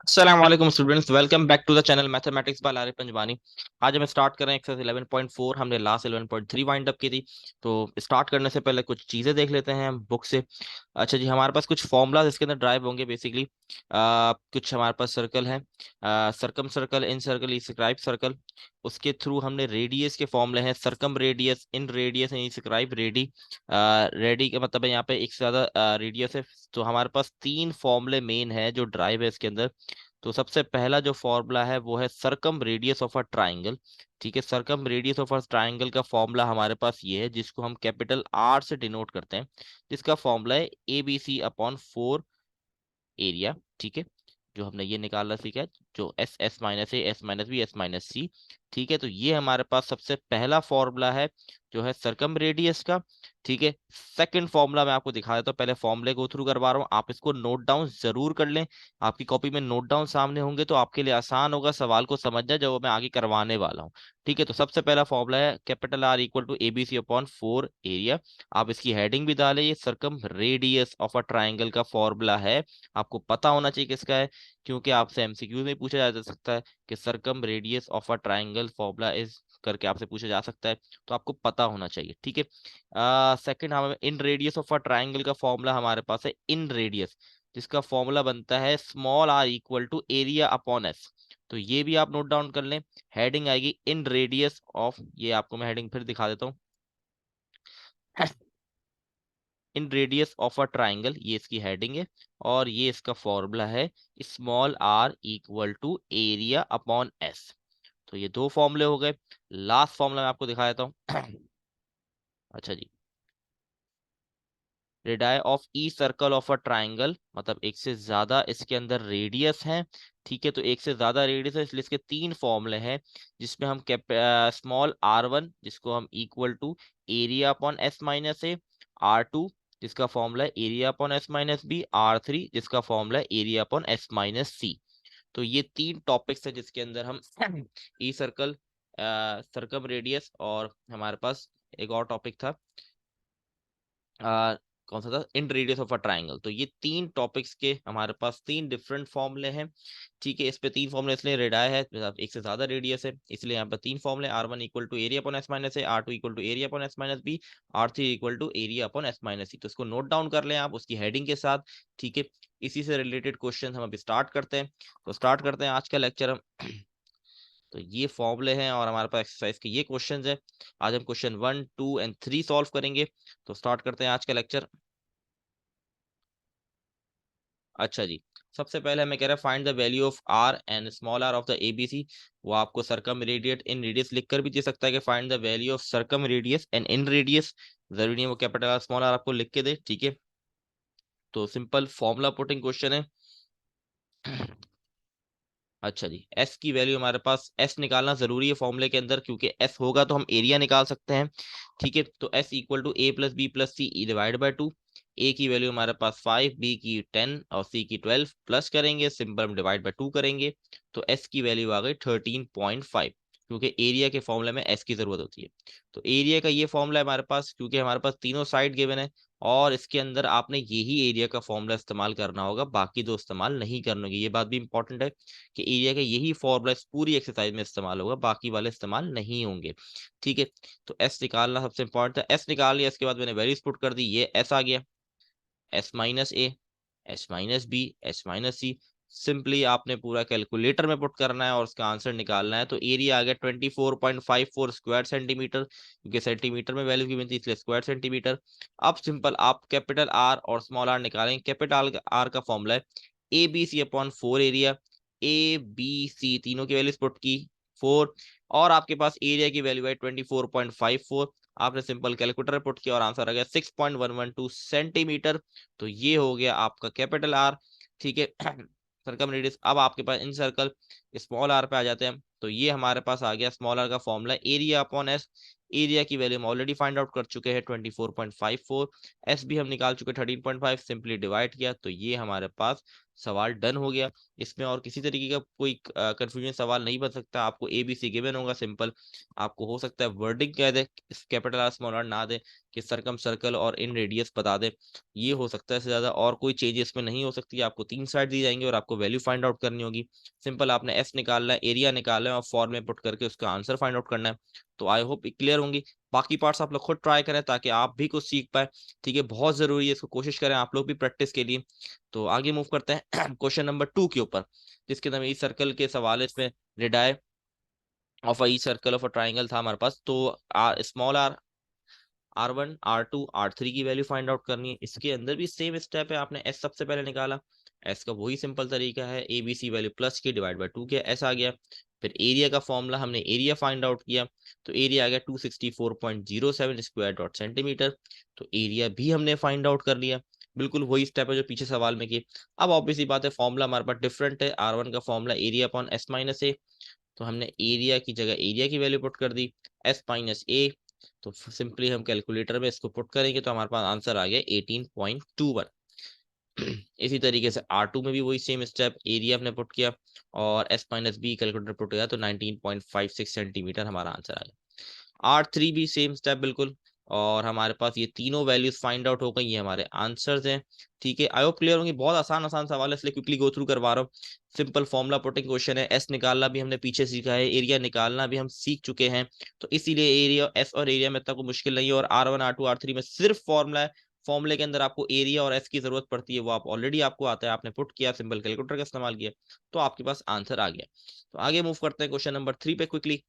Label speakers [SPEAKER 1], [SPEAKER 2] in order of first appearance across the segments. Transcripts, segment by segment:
[SPEAKER 1] अस्सलाम students, welcome back to the channel mathematics by Lari Panjwani. आज हम स्टार्ट कर रहे हैं एक्सरसाइज 11.4। हमने लास्ट 11.3 वाइंड अप की थी। तो स्टार्ट करने से पहले कुछ चीजें देख लेते हैं बुक से। अच्छा जी, हमारे पास कुछ फॉर्मूलाज इसके अंदर ड्राइव होंगे बेसिकली। कुछ हमारे पास सर्कल है, circumcircle, incircle, scribe circle. उसके थ्रू हमने रेडियस के फॉर्मूले हैं, circumradius, inradius and scribe radii. Radii का मतलब है यहाँ पे एक से ज्यादा रेडियस है। तो हमारे पास तीन फॉर्मूले मेन है जो ड्राइव है इसके अंदर। तो सबसे पहला जो फॉर्मूला है वो है सरकम रेडियस ऑफ अ ट्राइंगल। ठीक है, सरकम रेडियस ऑफ अ ट्राइंगल का फॉर्मूला हमारे पास ये है, जिसको हम कैपिटल आर से डिनोट करते हैं, जिसका फॉर्मूला है ABC/4 एरिया। ठीक है, जो हमने ये निकालना सीखा है, जो S S-A, S-B, S-C। ठीक है, तो ये हमारे पास सबसे पहला फॉर्मूला है जो है सरकम रेडियस का। ठीक है, सेकंड फॉर्मूला मैं आपको दिखा देता हूँ, पहले फॉर्मूले को थ्रू करवा रहा हूँ, आप इसको नोट डाउन जरूर कर लें। आपकी कॉपी में नोट डाउन सामने होंगे तो आपके लिए आसान होगा सवाल को समझना जो मैं आगे करवाने वाला हूँ। ठीक है, तो सबसे पहला फॉर्मूला है capital R equal to ABC/4 area. आप इसकी हेडिंग भी डालें, ये circumradius of a triangle का फॉर्मूला है। आपको पता होना चाहिए किसका है, क्योंकि आपसे एमसीक्यू में पूछा जा सकता है कि circumradius of a triangle formula is करके आपसे पूछा जा सकता है। तो आपको पता होना चाहिए। ठीक है, सेकंड हमें inradius of a triangle का फॉर्मूला हमारे पास है इन रेडियस, जिसका फॉर्मूला बनता है small r equal to area upon s. तो ये भी आप नोट डाउन कर लें। हेडिंग आएगी इन रेडियस ऑफ, ये आपको मैं हेडिंग फिर दिखा देता हूँ। Inradius of a triangle, ये इसकी हेडिंग है, और ये इसका फॉर्मूला है small r equal to area upon s. तो ये दो फॉर्मूले हो गए। लास्ट फॉर्मूला मैं आपको दिखा देता हूँ। अच्छा जी, radii of e circle of a triangle, मतलब एक से ज्यादा इसके अंदर रेडियस है। ठीक है, तो एक से ज्यादा रेडियस है इसलिए इसके तीन फॉर्मूले हैं, जिसमें हम स्मॉल r1 जिसको हम equal to area upon S minus A, r2 जिसका फॉर्मूला है area upon S minus B, r3 जिसका फॉर्मूला है एरिया अपॉन एस माइनस सी। तो ये तीन टॉपिक्स है जिसके अंदर हम ई सर्कल, सर्कम रेडियस, और हमारे पास एक और टॉपिक था, आ, कौन सा था, इन रेडियस ऑफ अ ट्राइंगल। तो ये तीन टॉपिक्स के हमारे पास तीन डिफरेंट फॉर्मूले हैं। ठीक है, इस पे तीन फॉर्मूले इसलिए रेडाई है, मतलब एक से ज्यादा रेडियस है, इसलिए यहाँ पे तीन फॉर्मूले, r1 equal to area upon S minus A, r2 equal to area upon S minus B, r3 equal to area upon S minus सी। तो इसको नोट डाउन कर लें आप उसकी हेडिंग के साथ। ठीक है, इसी से रिलेटेड क्वेश्चन हम अभी स्टार्ट करते हैं। तो स्टार्ट करते हैं आज का लेक्चर हम। तो ये फॉर्मूले हैं और हमारे पास एक्सरसाइज के ये क्वेश्चंस हैं। आज हम क्वेश्चन 1, 2 एंड 3 सॉल्व करेंगे। तो स्टार्ट करते हैं आज का लेक्चर। अच्छा जी, सबसे पहले हमें कह रहा है find the value of R and small r of the ABC. वो आपको सरकम रेडियट इन रेडियस लिखकर भी दे सकता है कि find the value of circumradius and inradius. जरूरी नहीं है वो कैपिटल आर स्मॉल आर आपको लिख के दे। ठीक है, तो सिंपल फॉर्मूला पुटिंग क्वेश्चन है। अच्छा जी, एस की वैल्यू हमारे पास, एस निकालना जरूरी है फॉर्मूले के अंदर, क्योंकि एस होगा तो हम एरिया निकाल सकते हैं। ठीक है, तो s equal to A+B+C divide by 2। A की वैल्यू हमारे पास 5, बी की 10 और सी की 12, प्लस करेंगे सिंपल हम डिवाइड बाय 2 करेंगे। तो एस की वैल्यू आ गई 13.5, क्योंकि एरिया के फॉर्मूले में एस की जरूरत होती है। तो एरिया का ये फॉर्मूला है हमारे पास, क्योंकि हमारे पास तीनों साइड गिवन है, और इसके अंदर आपने यही एरिया का फॉर्मूला इस्तेमाल करना होगा, बाकी दो इस्तेमाल नहीं करने होंगे। ये बात भी इंपॉर्टेंट है कि एरिया का यही फॉर्मूला इस पूरी एक्सरसाइज में इस्तेमाल होगा, बाकी वाले इस्तेमाल नहीं होंगे। ठीक है, तो एस निकालना सबसे इंपॉर्टेंट था। एस निकाल लिया, इसके बाद मैंने वैल्यूज पुट कर दी, ये एस आ गया, S-A, S-B, S-C। सिंपली आपने पूरा कैलकुलेटर में पुट करना है और उसका आंसर निकालना है। तो एरिया आ गया 24.54 स्क्वायर सेंटीमीटर, क्योंकि सेंटीमीटर में वैल्यू गिवन थी इसलिए स्क्वायर सेंटीमीटर। अब सिंपल आप कैपिटल आर और स्मॉल आर निकालेंगे। कैपिटल आर का फॉर्मूला है ABC/4 एरिया। ABC तीनों की वैल्यूज पुट की 4, और आपके पास एरिया की वैल्यू है 24.54। आपने सिंपल कैलकुलेटर पुट किया और आंसर आ गया 6.112 सेंटीमीटर। तो ये हो गया आपका कैपिटल आर। ठीक है, सर्कम रेडियस। अब आपके पास इन सर्कल स्मॉल आर पे आ जाते हैं। तो ये हमारे पास आ गया स्मॉल आर का formula area upon S. Area की वैल्यू हम ऑलरेडी फाइंड आउट कर चुके हैं 24.54। एस भी हम निकाल चुके 13.5, सिंपली डिवाइड किया तो ये हमारे पास सवाल डन हो गया। इसमें और किसी तरीके का कोई कंफ्यूजन सवाल नहीं बन सकता। आपको ए बी सी गिवन होगा सिंपल। आपको हो सकता है वर्डिंग कह दे, कैपिटल आर स्मॉल आर ना दे, कि सरकम सर्कल और इन रेडियस बता दे, ये हो सकता है। इससे ज्यादा और कोई चेंज इसमें नहीं हो सकती। आपको 3 साइड दी जाएंगे और आपको वैल्यू फाइंड आउट करनी होगी। सिंपल आपने एस निकालना है, एरिया निकालना है और फॉर्म में पुट करके उसका आंसर फाइंड आउट करना है। तो आई होप क्लियर होंगी। बाकी पार्ट्स आप लोग खुद ट्राई करें ताकि आप भी कुछ सीख पाए। ठीक है, बहुत जरूरी है, इसको कोशिश करें आप लोग भी प्रैक्टिस के लिए। तो आगे मूव करते हैं क्वेश्चन नंबर 2 के ऊपर, जिसके अंदर ई सर्कल के सवाल है। इसमें radii of e circle of a triangle था हमारे पास। तो small are, R1, R2, R3 की वैल्यू फाइंड आउट करनी है। इसके अंदर भी सेम स्टेप है। आपने एस सबसे पहले निकाला, एस का वही सिंपल तरीका है, a b c value plus की डिवाइड बाय 2 किया, एस आ गया। फिर एरिया का फॉर्मूला, हमने एरिया फाइंड आउट किया, तो एरिया आ गया 264.07 स्क्वायर डॉट सेंटीमीटर। तो एरिया भी हमने फाइंड आउट कर लिया। बिल्कुल वही स्टेप है जो पीछे सवाल में किए। अब ऑब्वियसली बात है, फॉर्मूला हमारे पास डिफरेंट है। R1 का formula area upon S minus A. तो हमने एरिया की जगह एरिया की वैल्यू पुट कर दी, एस माइनस ए। तो सिंपली हम कैलकुलेटर में इसको पुट करेंगे तो हमारे पास आंसर आ गया 18.21। इसी तरीके से R2 में भी वही सेम स्टेप, एरिया हमने पुट किया और s minus b calculator put किया तो 19.56 सेंटीमीटर हमारा आंसर आ गया। R3 भी सेम स्टेप बिल्कुल। और हमारे पास ये तीनों वैल्यूज फाइंड आउट हो गई, ये हमारे आंसर्स हैं। ठीक है, आई होप क्लियर होंगी। बहुत आसान आसान सवाल है इसलिए क्विकली गो थ्रू करवा रहा हूँ। सिंपल फॉर्मुला पुटिंग क्वेश्चन है। एस निकालना भी हमने पीछे सीखा है, एरिया निकालना भी हम सीख चुके हैं। तो इसीलिए एरिया, एस और एरिया में इतना कोई मुश्किल नहीं है। और R1, R2, R3 में सिर्फ फॉर्मुला है। फॉर्मूले के अंदर आपको एरिया और एस की जरूरत पड़ती है, वो आप ऑलरेडी आपको आता है, आपने पुट किया, सिंपल कैलकुलेटर का इस्तेमाल किया, तो आपके पास आंसर आ गया। तो आगे मूव करते हैं क्वेश्चन नंबर 3 पे क्विकली।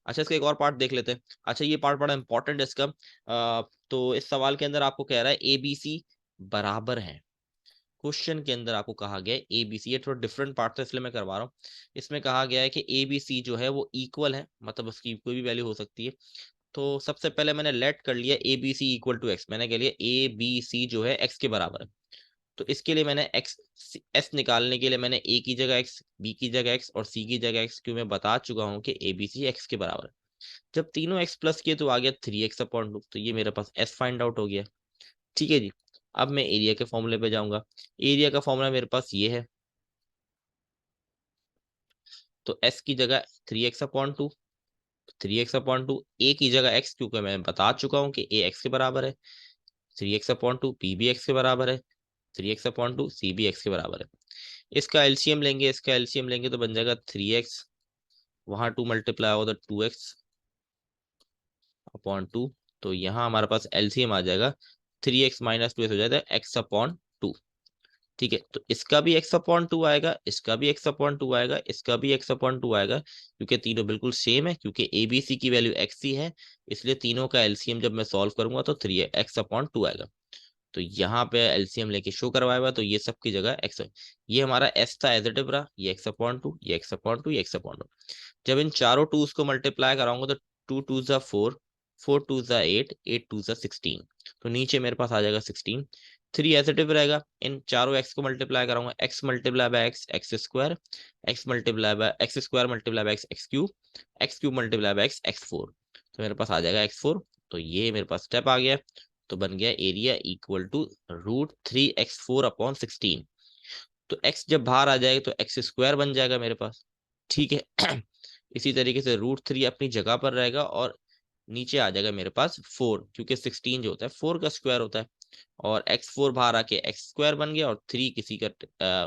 [SPEAKER 1] अच्छा, इसका एक और पार्ट देख लेते हैं। अच्छा, ये पार्ट बड़ा इंपॉर्टेंट है इसका। तो इस सवाल के अंदर आपको कह रहा है ए बी सी बराबर है। क्वेश्चन के अंदर आपको कहा गया है ए बी सी, ये थोड़ा डिफरेंट पार्ट था इसलिए मैं करवा रहा हूँ। इसमें कहा गया है कि ए बी सी जो है वो इक्वल है, मतलब उसकी कोई भी वैल्यू हो सकती है। तो सबसे पहले मैंने लेट कर लिया a b c equal to x. मैंने कह लिया ए बी सी जो है एक्स के बराबर है। तो इसके लिए मैंने एक्स, एस निकालने के लिए मैंने ए की जगह एक्स, बी की जगह एक्स और सी की जगह एक्स, क्यों मैं बता चुका हूँ कि ए बी सी एक्स के बराबर है। जब तीनों एक्स प्लस किए तो आ गया 3x/2। तो ये मेरे पास एस फाइंड आउट हो गया। ठीक है जी। अब मैं एरिया के फॉर्मूले पे जाऊंगा। एरिया का फॉर्मूला मेरे पास ये है, तो एस की जगह 3x/2, 3x/2, ए की जगह एक्स, क्योंकि मैं बता चुका हूँ कि ए एक्स के बराबर है। 3x/2, बी भी एक्स के बराबर है। 3x/2, सी भी एक्स के बराबर है। इसका एलसीएम लेंगे, इसका एलसीएम लेंगे तो बन जाएगा 3x, वहां 2 मल्टीप्लाई होगा तो 2x/2। तो यहाँ हमारे पास एलसीएम आ जाएगा 3x माइनस 2 हो जाएगा x/2। ठीक है, तो इसका भी x/2 आएगा, इसका भी x/2 आएगा, इसका भी x/2 आएगा, क्योंकि तीनों बिल्कुल सेम है। क्योंकि ए बी सी की वैल्यू एक्स ही है, इसलिए तीनों का एलसीएम जब मैं सॉल्व करूंगा तो 3x/2 आएगा। तो यहाँ पे एलसीएम लेके शो करवाया हुआ, तो ये सब की जगह एक्स। ये हमारा एस था एज इट इज रहा, ये x/2, ये x/2, ये x/2। जब इन चारों टूज को मल्टीप्लाई कराऊंगा तो 2 2 4, 4 2 8, 8 2 16। तो नीचे मेरे पास आ जाएगा 16। 3 एज इट इज रहेगा। इन चारों एक्स को मल्टीप्लाई कराऊंगा, x multiply by x, x square, x multiply by x square multiply by x, x cube, x cube multiply by x, x4। तो मेरे पास आ जाएगा x4। तो ये मेरे पास स्टेप आ गया। तो बन गया एरिया इक्वल टू √3x4/16। तो x जब बाहर आ जाएगा तो एक्स स्क्वायर बन जाएगा मेरे पास। ठीक है। इसी तरीके से √3 अपनी जगह पर रहेगा और नीचे आ जाएगा मेरे पास 4, क्योंकि 16 जो होता है 4 का स्क्वायर होता है। और x4 बाहर आके एक्स स्क्वायर बन गया और 3 किसी का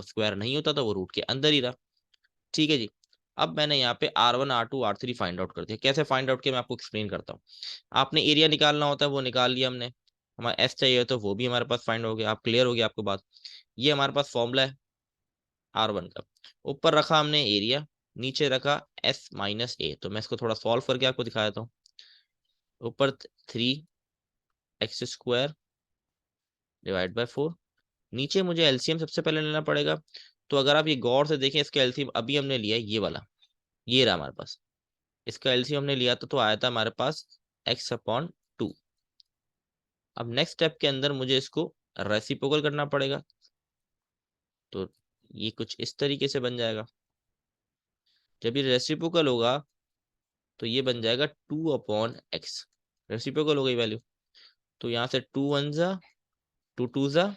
[SPEAKER 1] स्क्वायर नहीं होता था, वो रूट के अंदर ही रहा। ठीक है जी। अब मैंने यहाँ पे R1, R2, R3 find out कर दिया। कैसे फाइंड आउट किया मैं आपको एक्सप्लेन करता हूँ। आपने एरिया निकालना होता है, वो निकाल लिया हमने। हमारा एस चाहिए तो वो भी हमारे पास फाइंड हो गया। आप क्लियर हो गया आपको बात। ये हमारे पास फॉर्मूला है R1 का। ऊपर रखा हमने एरिया, नीचे रखा S-A। तो मैं इसको थोड़ा सॉल्व करके आपको दिखा देता हूँ। ऊपर 3x² डिवाइड बाय 4, नीचे मुझे एलसीएम सबसे पहले लेना पड़ेगा। तो अगर आप ये गौर से देखें, इसका एलसीएम अभी हमने लिया है ये वाला, ये रहा हमारे पास। इसका एलसीएम हमने लिया तो आया था हमारे पास x/2। अब नेक्स्ट स्टेप के अंदर मुझे इसको रेसिप्रोकल करना पड़ेगा। तो ये कुछ इस तरीके से बन जाएगा। जब ये रेसिप्रोकल होगा तो ये बन जाएगा 2/x। रेसिप्रोकल हो गई वैल्यू, तो यहाँ से 2 1 जा 2 2 जा,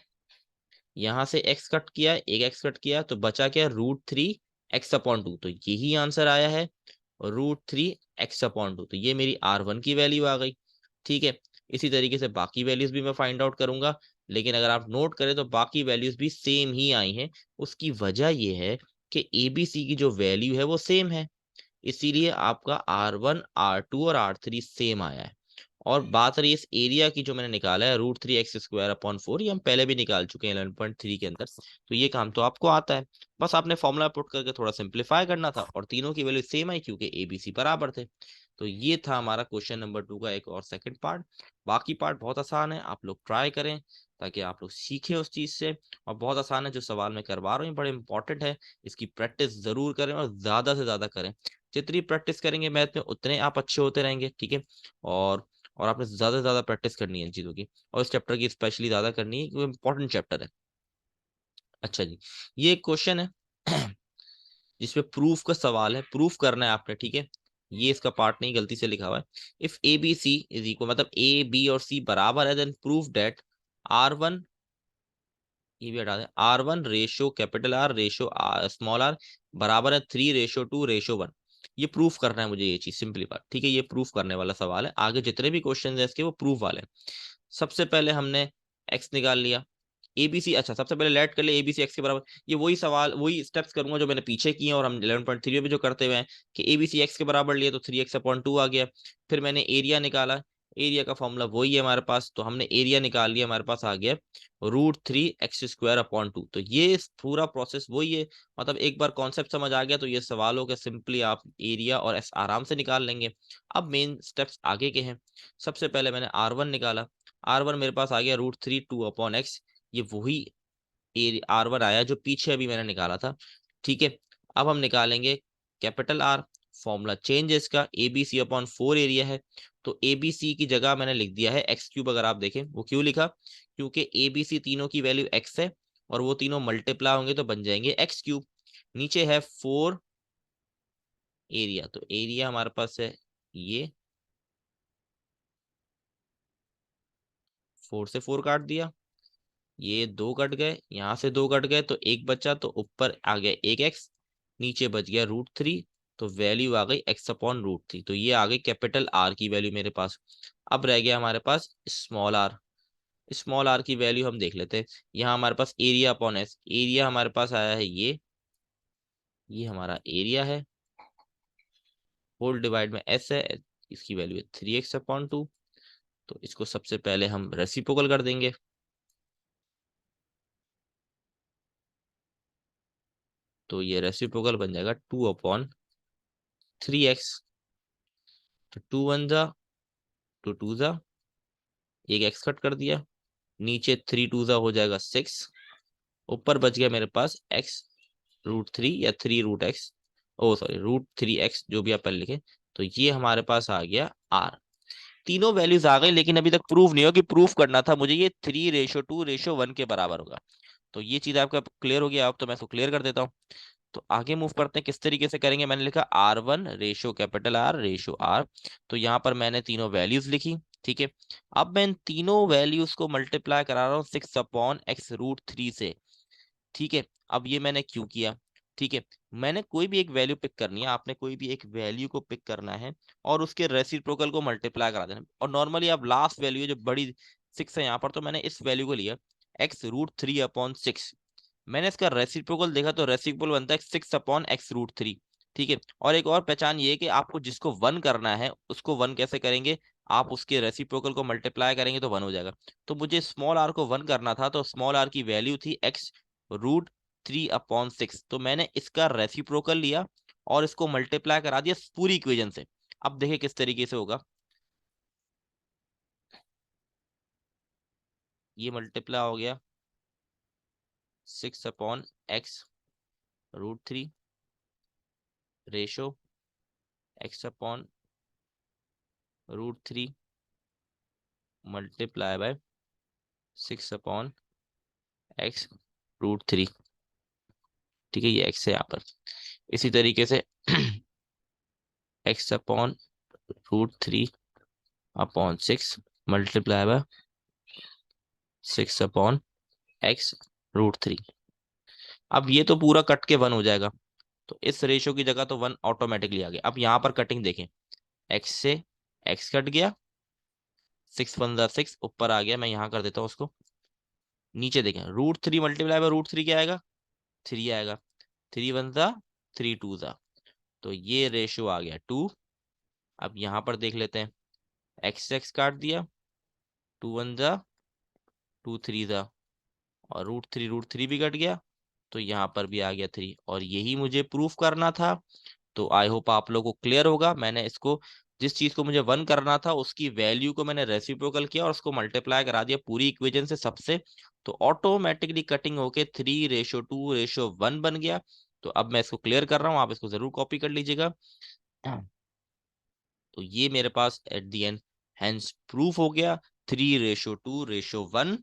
[SPEAKER 1] यहाँ से x कट किया, एक x कट किया, तो बचा क्या, √3 x/2। तो यही आंसर आया है, √3 x/2। तो ये मेरी R1 की वैल्यू आ गई। ठीक है, इसी तरीके से बाकी वैल्यूज भी मैं फाइंड आउट करूंगा, लेकिन अगर आप नोट करें तो बाकी वैल्यूज भी सेम ही आई हैं। उसकी वजह ये है कि ABC की जो वैल्यू है वो सेम है, इसीलिए आपका R1 R2 और R3 सेम आया है। और बात रही इस एरिया की जो मैंने निकाला है, √3 x² / 4, ये हम पहले भी निकाल चुके हैं 11.3 के अंदर, तो ये काम तो आपको आता है। बस आपने फॉर्मूला पुट करके थोड़ा सिंप्लीफाई करना था, और तीनों की वैल्यू सेम आई क्योंकि ABC बराबर थे। तो ये था हमारा क्वेश्चन नंबर 2 का एक और सेकंड पार्ट। बाकी पार्ट बहुत आसान है, आप लोग ट्राई करें ताकि आप लोग सीखें उस चीज से। और बहुत आसान है, जो सवाल मैं करवा रहा हूँ बड़े इंपॉर्टेंट है, इसकी प्रैक्टिस जरूर करें और ज्यादा से ज्यादा करें। जितनी प्रैक्टिस करेंगे मैथ में उतने आप अच्छे होते रहेंगे। ठीक है, और और आपने ज्यादा से ज्यादा प्रैक्टिस करनी है इन चीजों की, और इस चैप्टर की स्पेशली ज्यादा करनी है क्योंकि इंपॉर्टेंट चैप्टर है। अच्छा जी, ये एक क्वेश्चन है जिसमें प्रूफ का सवाल है, प्रूफ करना है आपने। ठीक है, ये इसका पार्ट नहीं, गलती से लिखा हुआ है। इफ A B C मतलब A B और C बराबर है, देन प्रूफ डेट R1, ये भी हटा दें, R1 ratio R small r बराबर है 3:2:1। ये प्रूफ करना है मुझे, ये चीज सिंपली बात। ठीक है, ये प्रूफ करने वाला सवाल है। आगे जितने भी क्वेश्चन है इसके वो प्रूफ वाले हैं। सबसे पहले हमने एक्स निकाल लिया, ABC, अच्छा सबसे पहले लेट कर ले ABC x के बराबर। ये वही सवाल, वही स्टेप्स करूंगा जो मैंने पीछे किए हैं और हम 11.3 में जो करते हुए हैं कि ABC x के बराबर लिए तो 3x/2 आ गया। फिर मैंने एरिया निकाला, एरिया का फॉर्मूला वही है हमारे पास, तो हमने एरिया निकाल लिया, हमारे पास आ गया √3 x² / 2। तो ये पूरा प्रोसेस वही है। मतलब एक बार कॉन्सेप्ट समझ आ गया तो ये सवाल हो गया, सिंपली आप एरिया और एस आराम से निकाल लेंगे। अब मेन स्टेप्स आगे के हैं। सबसे पहले मैंने R1 निकाला, R1 मेरे पास आ गया √3 2/x। ये वही R1 आया जो पीछे अभी मैंने निकाला था। ठीक है, अब हम निकालेंगे कैपिटल R। फॉर्मूला चेंज है इसका, ABC/4 एरिया है, तो ABC की जगह मैंने लिख दिया है x3। अगर आप देखें वो क्यों लिखा, क्योंकि ABC तीनों की वैल्यू x है और वो तीनों मल्टीप्लाई होंगे तो बन जाएंगे x3। नीचे है 4 एरिया, तो एरिया हमारे पास है ये, 4 से 4 काट दिया, ये 2 कट गए, यहाँ से 2 कट गए तो एक बचा, तो ऊपर आ गया एक एक्स, नीचे बच गया √3। तो वैल्यू आ गई x/√3। तो ये आ गई कैपिटल R की वैल्यू मेरे पास। अब रह गया हमारे पास स्मॉल r। स्मॉल r की वैल्यू हम देख लेते हैं। यहाँ हमारे पास एरिया अपॉन एस, एरिया हमारे पास आया है ये हमारा एरिया है, होल डिवाइड में एस है, इसकी वैल्यू है 3x/2। तो इसको सबसे पहले हम रेसिप्रोकल कर देंगे, तो ये रेसिप्रोकल बन जाएगा 2/3x। तो 2 1 जा 2 2 जा, एक एक्स कट कर दिया, नीचे 3 2 जा हो जाएगा 6, ऊपर बच गया मेरे पास x√3 या 3√x, ओ सॉरी √3x, जो भी आप पहले लिखे। तो ये हमारे पास आ गया r। तीनों वैल्यूज आ गई, लेकिन अभी तक प्रूफ नहीं हो कि प्रूफ करना था मुझे ये 3:2:1 के बराबर होगा। तो ये चीज आपका क्लियर हो गया। अब तो मैं इसको क्लियर कर देता हूँ। तो आगे मूव करते हैं, किस तरीके से करेंगे। मैंने लिखा R1 रेशो R। तो यहाँ पर मैंने तीनों वैल्यूज लिखी। ठीक है, अब मैं इन तीनों वैल्यूज को मल्टीप्लाई करा रहा हूँ 6/x√3 से। ठीक है, अब ये मैंने क्यों किया। ठीक है, मैंने कोई भी एक वैल्यू पिक करनी है, आपने कोई भी एक वैल्यू को पिक करना है और उसके रेसिप्रोकल को मल्टीप्लाई करा देना। और नॉर्मली आप लास्ट वैल्यू है जो बड़ी 6 है यहाँ पर, तो मैंने इस वैल्यू को लिया x√3/6। मैंने इसका रेसिप्रोकल देखा तो रेसिप्रोकल बनता है 6/x√3। ठीक है, और एक और पहचान ये है कि आपको जिसको 1 करना है उसको 1 कैसे करेंगे, आप उसके रेसिप्रोकल को मल्टीप्लाई करेंगे तो 1 हो जाएगा। तो मुझे स्मॉल r को 1 करना था, तो स्मॉल r की वैल्यू थी x√3/6। तो मैंने इसका रेसिप्रोकल लिया और इसको मल्टीप्लाई करा दिया पूरी इक्वेशन से। अब देखिए किस तरीके से होगा, ये मल्टीप्लाई हो गया 6/x√3 ratio x/√3 multiply by 6/x√3। ठीक है, ये x है यहाँ पर। इसी तरीके से x upon √3/6 multiply by 6/x√3। अब ये तो पूरा कट के 1 हो जाएगा, तो इस रेशियो की जगह तो 1 ऑटोमेटिकली आ गया। अब यहाँ पर कटिंग देखें, x से x कट गया, 6 × 1 = 6 ऊपर आ गया, मैं यहाँ कर देता हूँ उसको। नीचे देखें, √3 मल्टीप्लाई बाय √3 क्या आएगा, 3 आएगा। 3 × 1 = 3 × 2 = तो ये रेशियो आ गया 2। अब यहाँ पर देख लेते हैं, x काट दिया, 2 × 1 = 2, 3 और √3 भी कट गया, तो यहाँ पर भी आ गया 3। और यही मुझे प्रूफ करना था। तो आई होप आप लोगों को क्लियर होगा। मैंने इसको, जिस चीज को मुझे 1 करना था उसकी वैल्यू को मैंने रेसिप्रोकल किया और उसको मल्टीप्लाई करा दिया पूरी इक्वेशन से सबसे, तो ऑटोमेटिकली कटिंग होके 3:2:1 बन गया। तो अब मैं इसको क्लियर कर रहा हूँ, आप इसको जरूर कॉपी कर लीजिएगा। तो ये मेरे पास at the end hence proof हो गया 3:2:1।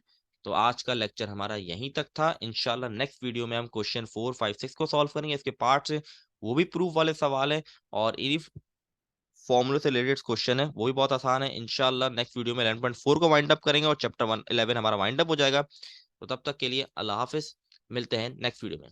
[SPEAKER 1] तो आज का लेक्चर हमारा यहीं तक था। इंशाल्लाह नेक्स्ट वीडियो में हम क्वेश्चन 4, 5, 6 को सॉल्व करेंगे, इसके पार्ट्स है, वो भी प्रूफ वाले सवाल है, और इन्हीं फॉर्मूले से रिलेटेड क्वेश्चन है, वो भी बहुत आसान है। इंशाल्लाह नेक्स्ट वीडियो में 11.4 को वाइंड अप करेंगे और चैप्टर 11 हमारा वाइंड अप हो जाएगा। तो तब तक के लिए अल्लाह हाफिज, मिलते हैं नेक्स्ट वीडियो में।